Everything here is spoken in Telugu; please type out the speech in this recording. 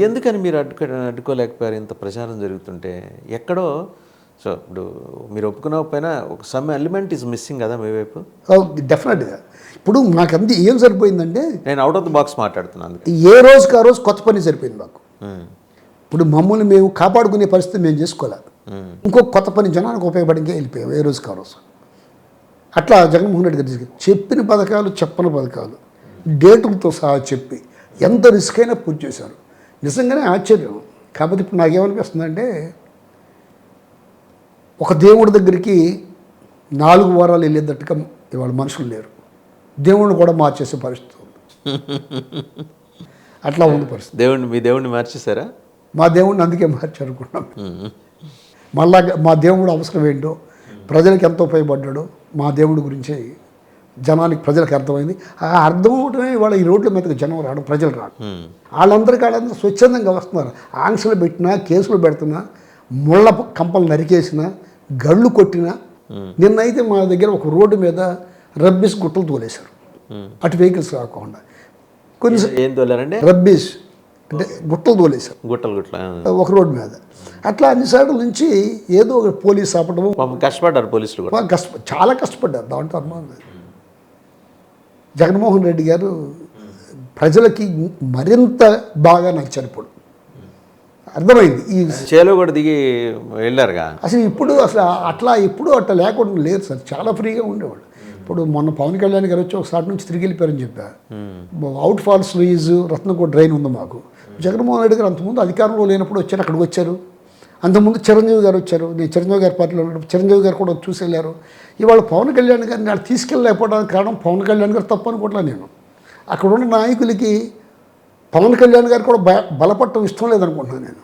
ఎందుకని మీరు అడ్డుకోలేకపోయారు ఇంత ప్రచారం జరుగుతుంటే? ఎక్కడో సో ఇప్పుడు మీరు ఒప్పుకునకపోయినా ఒక సమ్ ఎలిమెంట్ ఈజ్ మిస్సింగ్ కదా మీ వైపు? డెఫినెట్గా. ఇప్పుడు మాకంతా ఏం సరిపోయిందంటే, నేను అవుట్ ఆఫ్ ద బాక్స్ మాట్లాడుతున్నాను. ఏ రోజుకి ఆ రోజు కొత్త పని సరిపోయింది మాకు. ఇప్పుడు మమ్మల్ని మేము కాపాడుకునే పరిస్థితి మేము చేసుకోవాలి. ఇంకొక కొత్త పని జనానికి ఉపయోగపడికే వెళ్ళిపోయాం ఏ రోజుకి ఆ రోజు. అట్లా జగన్మోహన్ రెడ్డి గారు చెప్పిన పథకాలు చెప్పని పథకాలు డేటులతో సహా చెప్పి ఎంత రిస్క్ అయినా పూర్తి చేశారు. నిజంగానే ఆశ్చర్యం. కాకపోతే ఇప్పుడు నాకేమనిపిస్తుందంటే, ఒక దేవుడి దగ్గరికి 4 వారాలు వెళ్ళేటట్టుగా ఇవాళ మనుషులు లేరు. దేవుడిని కూడా మార్చేసే పరిస్థితి ఉంది. అట్లా ఉంది పరిస్థితి. మీ దేవుడిని మార్చేశారా? మా దేవుడిని అందుకే మార్చారనుకున్నాం. మళ్ళా మా దేవుడు అవసరం ఏంటో, ప్రజలకు ఎంత ఉపయోగపడ్డాడో మా దేవుడి గురించి జనానికి ప్రజలకు అర్థమైంది. ఆ అర్థం అవటమే ఇవాళ ఈ రోడ్ల మీదకి జనం రావడం, ప్రజలు రావడం. వాళ్ళందరూ స్వచ్ఛందంగా వస్తున్నారు. ఆంక్షలు పెట్టినా, కేసులు పెడుతున్నా, ముళ్ళ కంపలు నరికేసినా, గళ్ళు కొట్టినా. నిన్నైతే మా దగ్గర ఒక రోడ్డు మీద రబ్బీస్ గుట్టలు తోలేశారు, అటు వెహికల్స్ రాకుండా. కొన్ని ఏం తోలారండి? రబ్బీస్ అంటే గుట్టలు తోలేశారు, ఒక రోడ్డు మీద. అట్లా అన్ని సార్లు నుంచి ఏదో ఒక పోలీస్ ఆపడము. కష్టపడ్డారు పోలీసులు, చాలా కష్టపడ్డారు. దాంట్లో అనుమానం లేదు. జగన్మోహన్ రెడ్డి గారు ప్రజలకి మరింత బాగా నచ్చారు. ఇప్పుడు అర్థమైంది. ఈ చేలో కూడా దిగి వెళ్ళారుగా. అసలు అట్లా లేకుండా లేరు సార్. చాలా ఫ్రీగా ఉండేవాడు. ఇప్పుడు మొన్న పవన్ కళ్యాణ్ గారు వచ్చి ఒకసారి నుంచి తిరిగి వెళ్ళిపోయారని చెప్పా. అవుట్ ఫాల్స్ లూయిజ్ రత్నకోట డ్రైన్ ఉంది మాకు. జగన్మోహన్ రెడ్డి గారు అంతకుముందు అధికారంలో లేనప్పుడు వచ్చారు, అక్కడికి వచ్చారు. అంతకుముందు చిరంజీవి గారు వచ్చారు. నేను చిరంజీవి గారి పార్టీలో ఉన్నప్పుడు చిరంజీవి గారు కూడా చూసి వెళ్ళారు. ఇవాళ పవన్ కళ్యాణ్ గారిని వాళ్ళు తీసుకెళ్ళలేకపోవడానికి కారణం పవన్ కళ్యాణ్ గారు తప్పు అనుకోవట్లా నేను. అక్కడ ఉన్న నాయకులకి పవన్ కళ్యాణ్ గారు కూడా బలపడటం ఇష్టం లేదనుకుంటున్నాను నేను.